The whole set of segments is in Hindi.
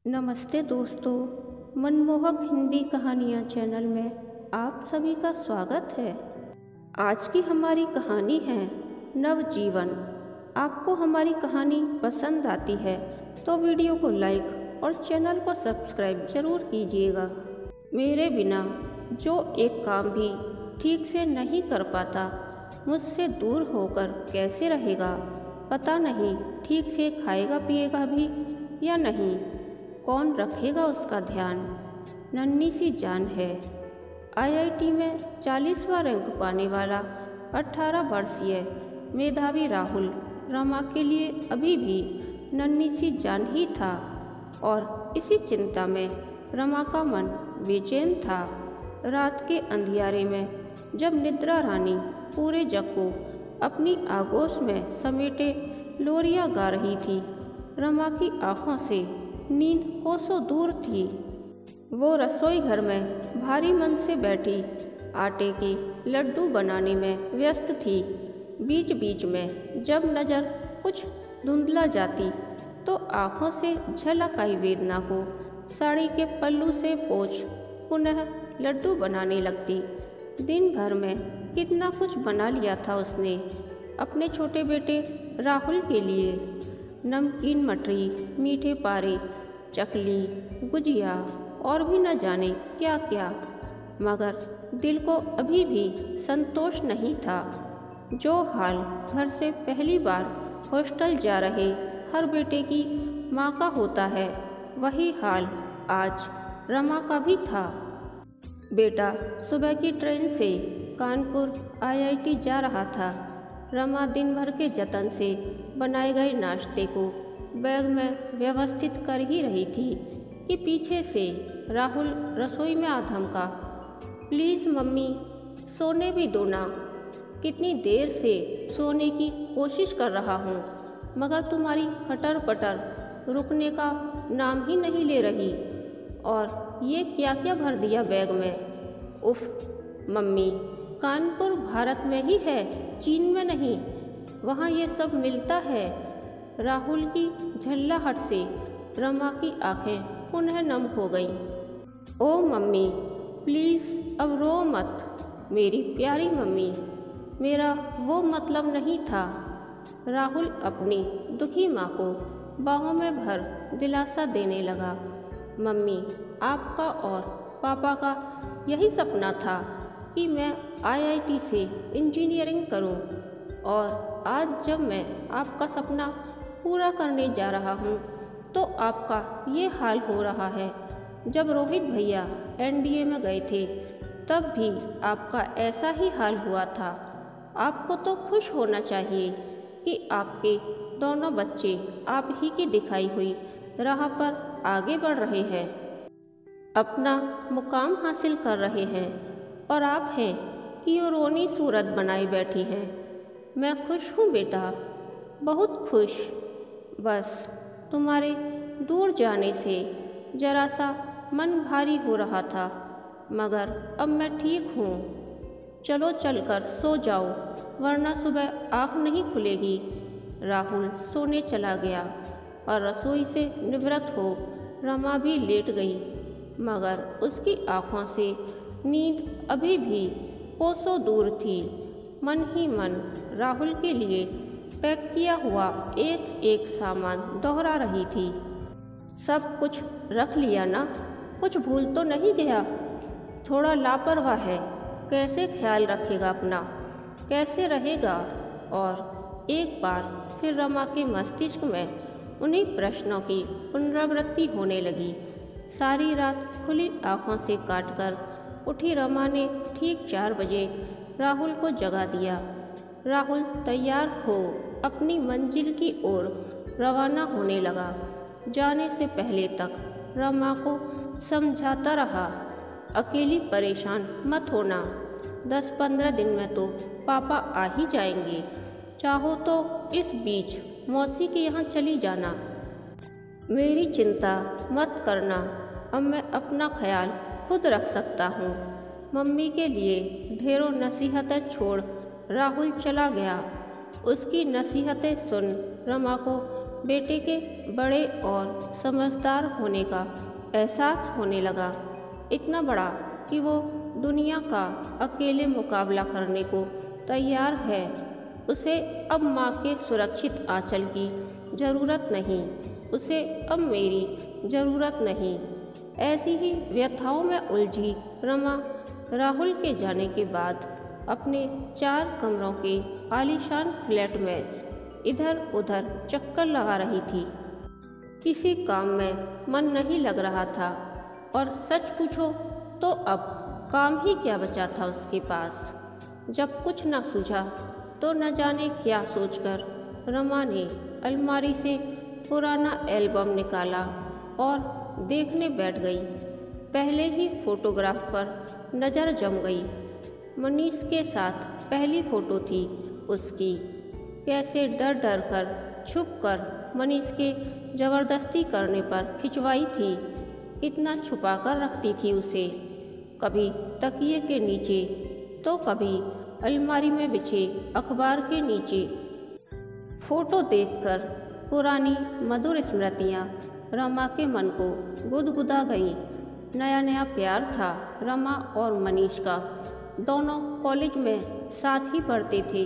नमस्ते दोस्तों, मनमोहक हिंदी कहानियाँ चैनल में आप सभी का स्वागत है। आज की हमारी कहानी है नवजीवन। आपको हमारी कहानी पसंद आती है तो वीडियो को लाइक और चैनल को सब्सक्राइब जरूर कीजिएगा। मेरे बिना जो एक काम भी ठीक से नहीं कर पाता, मुझसे दूर होकर कैसे रहेगा, पता नहीं ठीक से खाएगा पिएगा भी या नहीं, कौन रखेगा उसका ध्यान। नन्ही सी जान है। आईआईटी में 40वां रैंक पाने वाला 18 वर्षीय मेधावी राहुल रमा के लिए अभी भी नन्ही सी जान ही था और इसी चिंता में रमा का मन बेचैन था। रात के अंधियारे में जब निद्रा रानी पूरे जग को अपनी आगोश में समेटे लोरियां गा रही थी, रमा की आंखों से नींद कोसों दूर थी। वो रसोई घर में भारी मन से बैठी आटे के लड्डू बनाने में व्यस्त थी। बीच बीच में जब नज़र कुछ धुंधला जाती तो आंखों से झलक आई वेदना को साड़ी के पल्लू से पोंछ पुनः लड्डू बनाने लगती। दिन भर में कितना कुछ बना लिया था उसने अपने छोटे बेटे राहुल के लिए। नमकीन मठरी, मीठे पारे, चकली, गुजिया और भी न जाने क्या क्या, मगर दिल को अभी भी संतोष नहीं था। जो हाल घर से पहली बार हॉस्टल जा रहे हर बेटे की माँ का होता है, वही हाल आज रमा का भी था। बेटा सुबह की ट्रेन से कानपुर आईआईटी जा रहा था। रमा दिन भर के जतन से बनाए गए नाश्ते को बैग में व्यवस्थित कर ही रही थी कि पीछे से राहुल रसोई में आ धमका, प्लीज़ मम्मी सोने भी दो ना। कितनी देर से सोने की कोशिश कर रहा हूँ, मगर तुम्हारी खटर पटर रुकने का नाम ही नहीं ले रही। और ये क्या क्या भर दिया बैग में। उफ मम्मी, कानपुर भारत में ही है, चीन में नहीं, वहाँ ये सब मिलता है। राहुल की झल्लाहट से रमा की आंखें पुनः नम हो गईं। ओ मम्मी प्लीज़ अब रो मत, मेरी प्यारी मम्मी, मेरा वो मतलब नहीं था। राहुल अपनी दुखी माँ को बाहों में भर दिलासा देने लगा। मम्मी, आपका और पापा का यही सपना था कि मैं आईआईटी से इंजीनियरिंग करूं, और आज जब मैं आपका सपना पूरा करने जा रहा हूं, तो आपका ये हाल हो रहा है। जब रोहित भैया एनडीए में गए थे, तब भी आपका ऐसा ही हाल हुआ था। आपको तो खुश होना चाहिए कि आपके दोनों बच्चे आप ही की दिखाई हुई राह पर आगे बढ़ रहे हैं, अपना मुकाम हासिल कर रहे हैं, और आप हैं कि वो रोनी सूरत बनाए बैठी हैं। मैं खुश हूँ बेटा, बहुत खुश। बस तुम्हारे दूर जाने से जरा सा मन भारी हो रहा था, मगर अब मैं ठीक हूँ। चलो चलकर सो जाओ, वरना सुबह आँख नहीं खुलेगी। राहुल सोने चला गया और रसोई से निवृत्त हो रमा भी लेट गई, मगर उसकी आँखों से नींद अभी भी कोसों दूर थी। मन ही मन राहुल के लिए पैक किया हुआ एक एक सामान दोहरा रही थी। सब कुछ रख लिया ना? कुछ भूल तो नहीं गया? थोड़ा लापरवाह है, कैसे ख्याल रखेगा अपना, कैसे रहेगा? और एक बार फिर रमा के मस्तिष्क में उन्हीं प्रश्नों की पुनरावृत्ति होने लगी। सारी रात खुली आँखों से काटकर उठी रमा ने ठीक 4 बजे राहुल को जगा दिया। राहुल तैयार हो अपनी मंजिल की ओर रवाना होने लगा। जाने से पहले तक रमा को समझाता रहा, अकेली परेशान मत होना, 10-15 दिन में तो पापा आ ही जाएंगे। चाहो तो इस बीच मौसी के यहाँ चली जाना। मेरी चिंता मत करना, अब मैं अपना ख्याल खुद रख सकता हूँ। मम्मी के लिए ढेरों नसीहतें छोड़ राहुल चला गया। उसकी नसीहतें सुन रमा को बेटे के बड़े और समझदार होने का एहसास होने लगा, इतना बड़ा कि वो दुनिया का अकेले मुकाबला करने को तैयार है। उसे अब माँ के सुरक्षित आंचल की ज़रूरत नहीं, उसे अब मेरी ज़रूरत नहीं। ऐसी ही व्यथाओं में उलझी रमा राहुल के जाने के बाद अपने 4 कमरों के आलीशान फ्लैट में इधर उधर चक्कर लगा रही थी। किसी काम में मन नहीं लग रहा था और सच पूछो तो अब काम ही क्या बचा था उसके पास। जब कुछ न सूझा तो न जाने क्या सोचकर रमा ने अलमारी से पुराना एल्बम निकाला और देखने बैठ गई। पहले ही फोटोग्राफ पर नज़र जम गई। मनीष के साथ पहली फ़ोटो थी उसकी। कैसे डर डर कर छुप कर मनीष के ज़बरदस्ती करने पर खिंचवाई थी, कितना छुपा कर रखती थी उसे, कभी तकिए के नीचे तो कभी अलमारी में बिछे अखबार के नीचे। फ़ोटो देखकर पुरानी मधुर स्मृतियाँ रमा के मन को गुदगुदा गईं। नया नया प्यार था रमा और मनीष का। दोनों कॉलेज में साथ ही पढ़ते थे।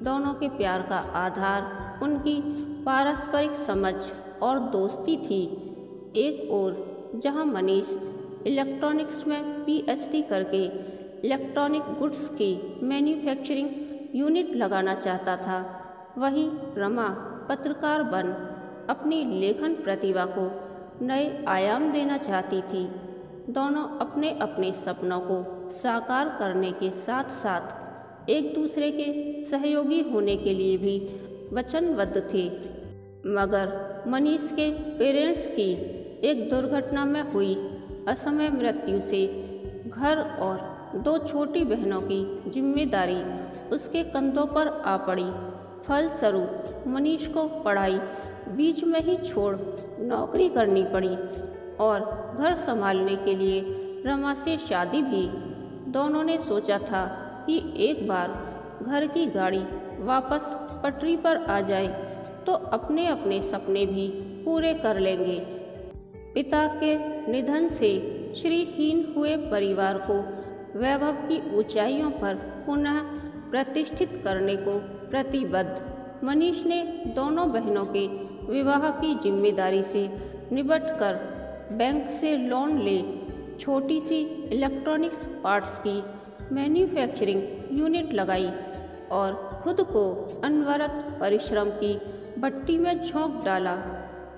दोनों के प्यार का आधार उनकी पारस्परिक समझ और दोस्ती थी। एक ओर जहां मनीष इलेक्ट्रॉनिक्स में पीएचडी करके इलेक्ट्रॉनिक गुड्स की मैन्युफैक्चरिंग यूनिट लगाना चाहता था, वहीं रमा पत्रकार बन अपनी लेखन प्रतिभा को नए आयाम देना चाहती थी। दोनों अपने अपने सपनों को साकार करने के साथ साथ एक दूसरे के सहयोगी होने के लिए भी वचनबद्ध थे। मगर मनीष के पेरेंट्स की एक दुर्घटना में हुई असमय मृत्यु से घर और 2 छोटी बहनों की जिम्मेदारी उसके कंधों पर आ पड़ी। फलस्वरूप मनीष को पढ़ाई बीच में ही छोड़ नौकरी करनी पड़ी और घर संभालने के लिए रमा से शादी भी। दोनों ने सोचा था कि एक बार घर की गाड़ी वापस पटरी पर आ जाए तो अपने अपने सपने भी पूरे कर लेंगे। पिता के निधन से श्रीहीन हुए परिवार को वैभव की ऊंचाइयों पर पुनः प्रतिष्ठित करने को प्रतिबद्ध मनीष ने दोनों बहनों के विवाह की जिम्मेदारी से निपटकर बैंक से लोन ले छोटी सी इलेक्ट्रॉनिक्स पार्ट्स की मैन्युफैक्चरिंग यूनिट लगाई और खुद को अनवरत परिश्रम की भट्टी में झोंक डाला।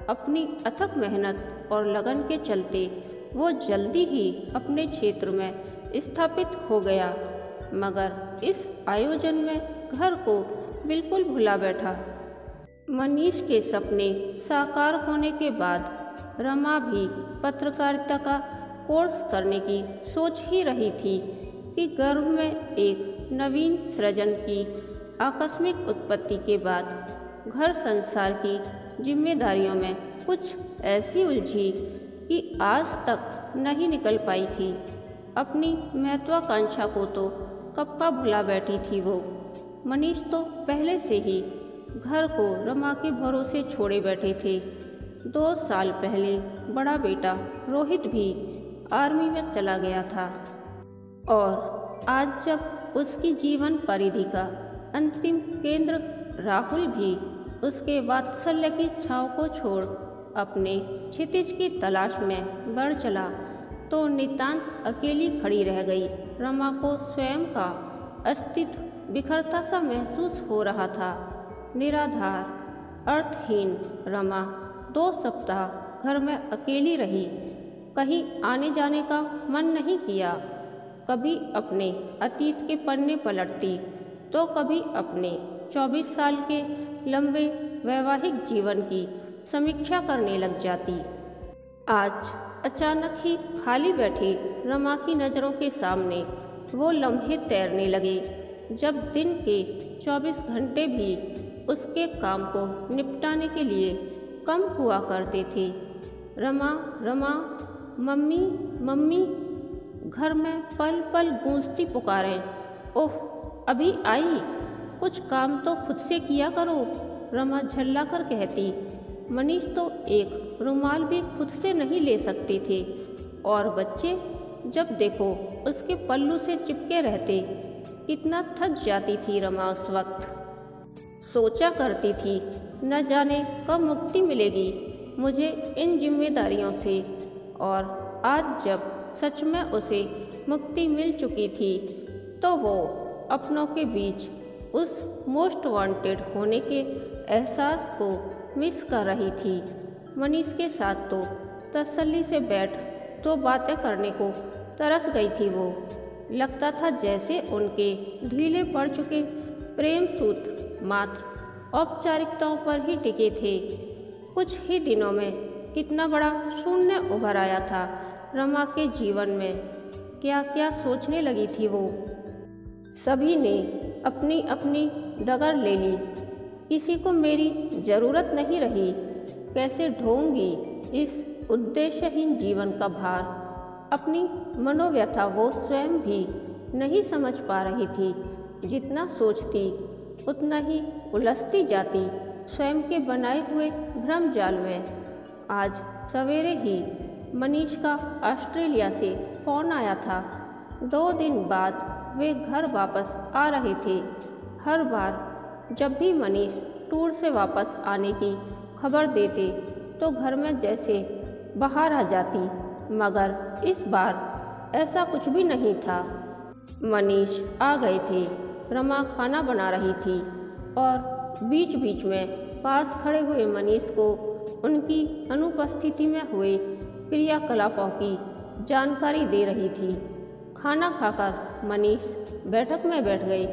अपनी अथक मेहनत और लगन के चलते वो जल्दी ही अपने क्षेत्र में स्थापित हो गया, मगर इस आयोजन में घर को बिल्कुल भुला बैठा। मनीष के सपने साकार होने के बाद रमा भी पत्रकारिता का कोर्स करने की सोच ही रही थी कि गर्भ में एक नवीन सृजन की आकस्मिक उत्पत्ति के बाद घर संसार की जिम्मेदारियों में कुछ ऐसी उलझी कि आज तक नहीं निकल पाई थी। अपनी महत्वाकांक्षा को तो कब का भुला बैठी थी वो। मनीष तो पहले से ही घर को रमा के भरोसे छोड़े बैठे थे। 2 साल पहले बड़ा बेटा रोहित भी आर्मी में चला गया था और आज जब उसकी जीवन परिधि का अंतिम केंद्र राहुल भी उसके वात्सल्य की छाव को छोड़ अपने क्षितिज की तलाश में बढ़ चला तो नितांत अकेली खड़ी रह गई। रमा को स्वयं का अस्तित्व बिखरता सा महसूस हो रहा था। निराधार, अर्थहीन रमा 2 सप्ताह घर में अकेली रही। कहीं आने जाने का मन नहीं किया। कभी अपने अतीत के पन्ने पलटती तो कभी अपने 24 साल के लंबे वैवाहिक जीवन की समीक्षा करने लग जाती। आज अचानक ही खाली बैठी रमा की नज़रों के सामने वो लम्हे तैरने लगे जब दिन के 24 घंटे भी उसके काम को निपटाने के लिए कम हुआ करते थे। रमा रमा, मम्मी मम्मी, घर में पल पल गूंजती पुकारें। ओह, अभी आई, कुछ काम तो खुद से किया करो, रमा झल्ला कर कहती। मनीष तो एक रुमाल भी खुद से नहीं ले सकती थी और बच्चे जब देखो उसके पल्लू से चिपके रहते। कितना थक जाती थी रमा उस वक्त। सोचा करती थी न जाने कब मुक्ति मिलेगी मुझे इन जिम्मेदारियों से, और आज जब सच में उसे मुक्ति मिल चुकी थी तो वो अपनों के बीच उस मोस्ट वांटेड होने के एहसास को मिस कर रही थी। मनीष के साथ तो तसल्ली से बैठ तो बातें करने को तरस गई थी वो। लगता था जैसे उनके ढीले पड़ चुके प्रेम सूत्र मात्र औपचारिकताओं पर ही टिके थे। कुछ ही दिनों में कितना बड़ा शून्य उभर आया था रमा के जीवन में। क्या क्या सोचने लगी थी वो। सभी ने अपनी अपनी डगर ले ली, किसी को मेरी ज़रूरत नहीं रही। कैसे ढोऊंगी इस उद्देश्यहीन जीवन का भार। अपनी मनोव्यथा वो स्वयं भी नहीं समझ पा रही थी। जितना सोचती उतना ही उलझती जाती स्वयं के बनाए हुए भ्रम जाल में। आज सवेरे ही मनीष का ऑस्ट्रेलिया से फ़ोन आया था। 2 दिन बाद वे घर वापस आ रहे थे। हर बार जब भी मनीष टूर से वापस आने की खबर देते तो घर में जैसे बाहर आ जाती, मगर इस बार ऐसा कुछ भी नहीं था। मनीष आ गए थे। रमा खाना बना रही थी और बीच बीच में पास खड़े हुए मनीष को उनकी अनुपस्थिति में हुए क्रियाकलापों की जानकारी दे रही थी। खाना खाकर मनीष बैठक में बैठ गए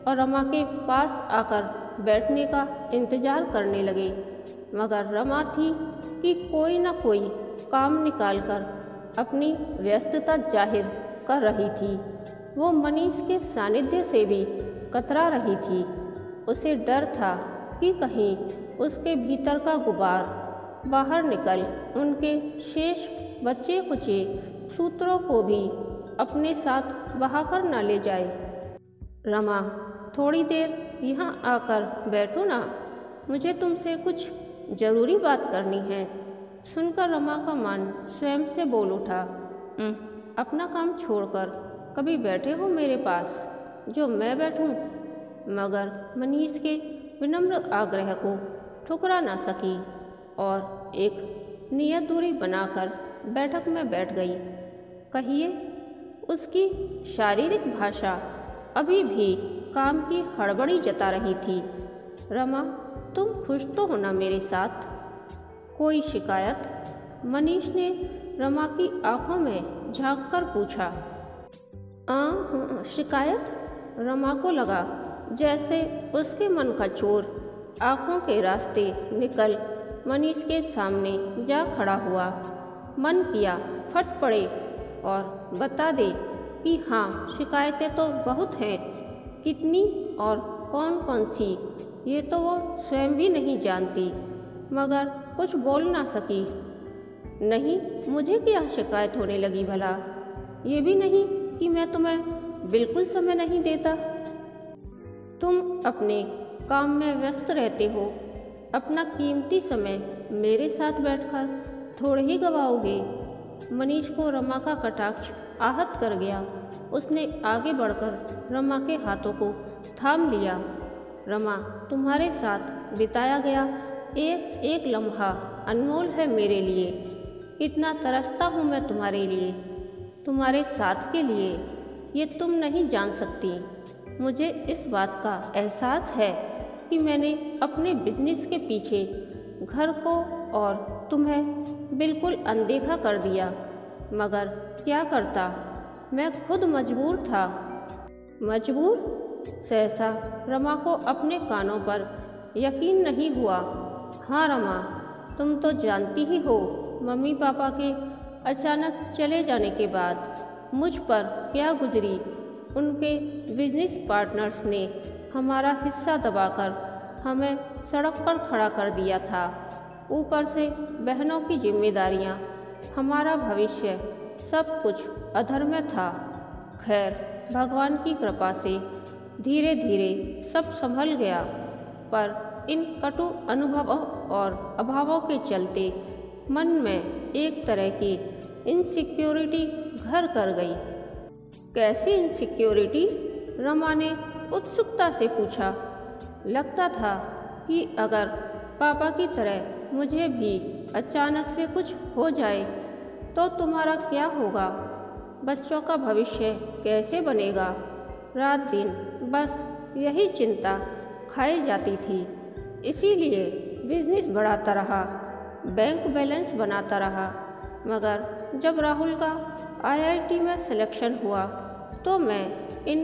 और रमा के पास आकर बैठने का इंतज़ार करने लगे, मगर रमा थी कि कोई न कोई काम निकालकर अपनी व्यस्तता जाहिर कर रही थी। वो मनीष के सानिध्य से भी कतरा रही थी। उसे डर था कि कहीं उसके भीतर का गुबार बाहर निकल उनके शेष बचे कुचे सूत्रों को भी अपने साथ बहाकर न ले जाए। रमा, थोड़ी देर यहाँ आकर बैठो ना, मुझे तुमसे कुछ ज़रूरी बात करनी है। सुनकर रमा का मन स्वयं से बोल उठा, अपना काम छोड़कर कभी बैठे हो मेरे पास जो मैं बैठूं? मगर मनीष के विनम्र आग्रह को ठुकरा ना सकी और एक नियत दूरी बनाकर बैठक में बैठ गई। कहिए। उसकी शारीरिक भाषा अभी भी काम की हड़बड़ी जता रही थी। रमा, तुम खुश तो हो ना मेरे साथ? कोई शिकायत? मनीष ने रमा की आंखों में झांककर पूछा। शिकायत? रमा को लगा जैसे उसके मन का चोर आंखों के रास्ते निकल मनीष के सामने जा खड़ा हुआ। मन किया फट पड़े और बता दे कि हाँ, शिकायतें तो बहुत हैं। कितनी और कौन कौन सी ये तो वो स्वयं भी नहीं जानती, मगर कुछ बोल ना सकी। नहीं, मुझे क्या शिकायत होने लगी भला? ये भी नहीं कि मैं तुम्हें बिल्कुल समय नहीं देता। तुम अपने काम में व्यस्त रहते हो। अपना कीमती समय मेरे साथ बैठकर थोड़े ही गवाओगे। मनीष को रमा का कटाक्ष आहत कर गया। उसने आगे बढ़कर रमा के हाथों को थाम लिया। रमा, तुम्हारे साथ बिताया गया एक एक लम्हा अनमोल है मेरे लिए। कितना तरसता हूँ मैं तुम्हारे लिए, तुम्हारे साथ के लिए। ये तुम नहीं जान सकती। मुझे इस बात का एहसास है कि मैंने अपने बिजनेस के पीछे घर को और तुम्हें बिल्कुल अनदेखा कर दिया, मगर क्या करता, मैं खुद मजबूर था। मजबूर? सहसा रमा को अपने कानों पर यकीन नहीं हुआ। हाँ रमा, तुम तो जानती ही हो मम्मी पापा के अचानक चले जाने के बाद मुझ पर क्या गुजरी। उनके बिजनेस पार्टनर्स ने हमारा हिस्सा दबाकर हमें सड़क पर खड़ा कर दिया था। ऊपर से बहनों की जिम्मेदारियां, हमारा भविष्य, सब कुछ अधर में था। खैर, भगवान की कृपा से धीरे धीरे सब संभल गया, पर इन कटु अनुभवों और अभावों के चलते मन में एक तरह की इनसिक्योरिटी घर कर गई। कैसी इनसिक्योरिटी? रमा ने उत्सुकता से पूछा। लगता था कि अगर पापा की तरह मुझे भी अचानक से कुछ हो जाए तो तुम्हारा क्या होगा? बच्चों का भविष्य कैसे बनेगा? रात दिन बस यही चिंता खाई जाती थी। इसीलिए बिजनेस बढ़ाता रहा, बैंक बैलेंस बनाता रहा। मगर जब राहुल का आईआईटी में सिलेक्शन हुआ तो मैं इन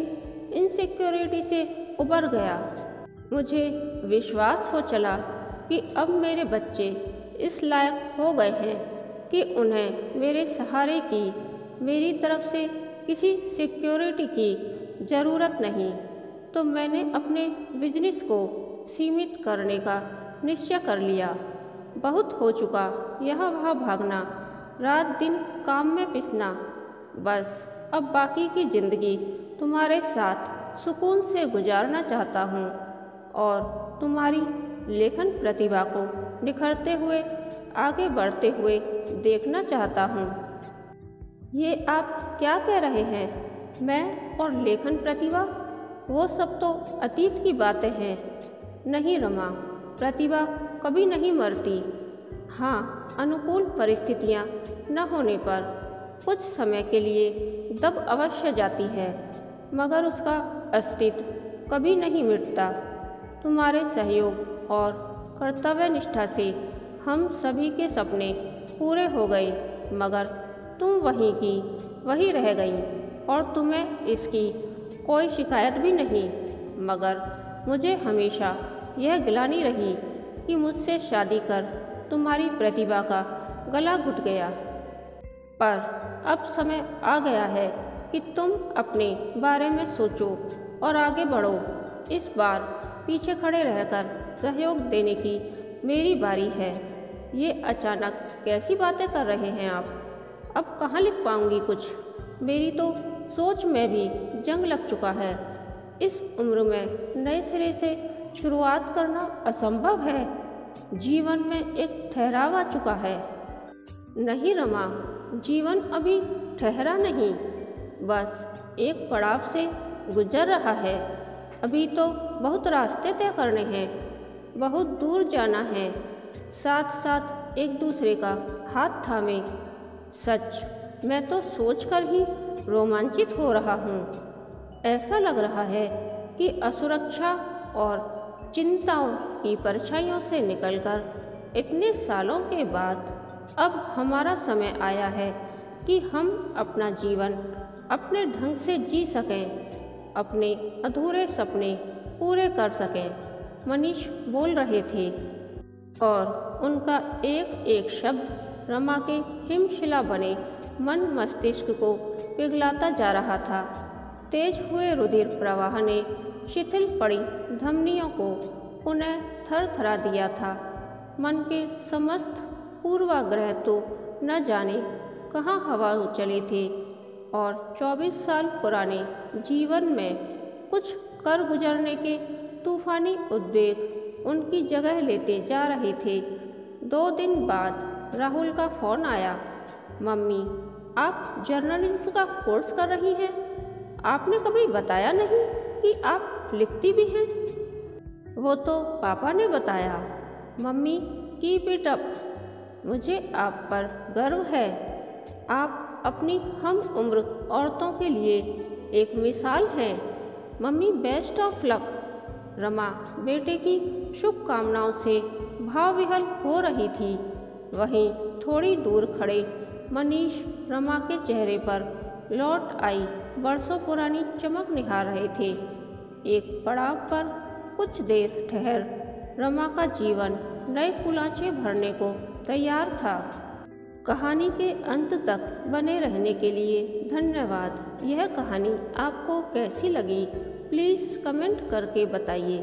इनसिक्योरिटी से उबर गया। मुझे विश्वास हो चला कि अब मेरे बच्चे इस लायक हो गए हैं कि उन्हें मेरे सहारे की, मेरी तरफ से किसी सिक्योरिटी की ज़रूरत नहीं। तो मैंने अपने बिजनेस को सीमित करने का निश्चय कर लिया। बहुत हो चुका यहाँ वहाँ भागना, रात दिन काम में पिसना। बस अब बाकी की ज़िंदगी तुम्हारे साथ सुकून से गुजारना चाहता हूँ और तुम्हारी लेखन प्रतिभा को निखरते हुए, आगे बढ़ते हुए देखना चाहता हूँ। ये आप क्या कह रहे हैं? मैं और लेखन प्रतिभा? वो सब तो अतीत की बातें हैं। नहीं रमा, प्रतिभा कभी नहीं मरती। हाँ, अनुकूल परिस्थितियाँ न होने पर कुछ समय के लिए दब अवश्य जाती है, मगर उसका अस्तित्व कभी नहीं मिटता। तुम्हारे सहयोग और कर्तव्य निष्ठा से हम सभी के सपने पूरे हो गए, मगर तुम वहीं की वहीं रह गईं और तुम्हें इसकी कोई शिकायत भी नहीं। मगर मुझे हमेशा यह गिलानी रही कि मुझसे शादी कर तुम्हारी प्रतिभा का गला घुट गया। पर अब समय आ गया है कि तुम अपने बारे में सोचो और आगे बढ़ो। इस बार पीछे खड़े रहकर सहयोग देने की मेरी बारी है। ये अचानक कैसी बातें कर रहे हैं आप? अब कहाँ लिख पाऊंगी कुछ? मेरी तो सोच में भी जंग लग चुका है। इस उम्र में नए सिरे से शुरुआत करना असंभव है। जीवन में एक ठहराव आ चुका है। नहीं रमा, जीवन अभी ठहरा नहीं, बस एक पड़ाव से गुजर रहा है। अभी तो बहुत रास्ते तय करने हैं, बहुत दूर जाना है, साथ साथ एक दूसरे का हाथ थामे। सच, मैं तो सोचकर ही रोमांचित हो रहा हूँ। ऐसा लग रहा है कि असुरक्षा और चिंताओं की परछाइयों से निकलकर इतने सालों के बाद अब हमारा समय आया है कि हम अपना जीवन अपने ढंग से जी सकें, अपने अधूरे सपने पूरे कर सकें। मनीष बोल रहे थे और उनका एक एक शब्द रमा के हिमशिला बने मन मस्तिष्क को पिघलाता जा रहा था। तेज हुए रुधिर प्रवाह ने शिथिल पड़ी धमनियों को पुनः थरथरा दिया था। मन के समस्त पूर्वाग्रह तो न जाने कहाँ हवा चले थे और 24 साल पुराने जीवन में कुछ कर गुजरने के तूफानी उद्वेग उनकी जगह लेते जा रहे थे। 2 दिन बाद राहुल का फ़ोन आया। मम्मी, आप जर्नलिज्म का कोर्स कर रही हैं? आपने कभी बताया नहीं कि आप लिखती भी हैं। वो तो पापा ने बताया। Mummy, keep it up. मुझे आप पर गर्व है। आप अपनी हम उम्र औरतों के लिए एक मिसाल हैं। Mummy, best of luck. Rama बेटे की शुभकामनाओं से भावविह्वल हो रही थी। वहीं थोड़ी दूर खड़े मनीष रमा के चेहरे पर लौट आई बरसों पुरानी चमक निहार रहे थे। एक पड़ाव पर कुछ देर ठहर रमा का जीवन नए कुलांचे भरने को तैयार था। कहानी के अंत तक बने रहने के लिए धन्यवाद। यह कहानी आपको कैसी लगी प्लीज़ कमेंट करके बताइए।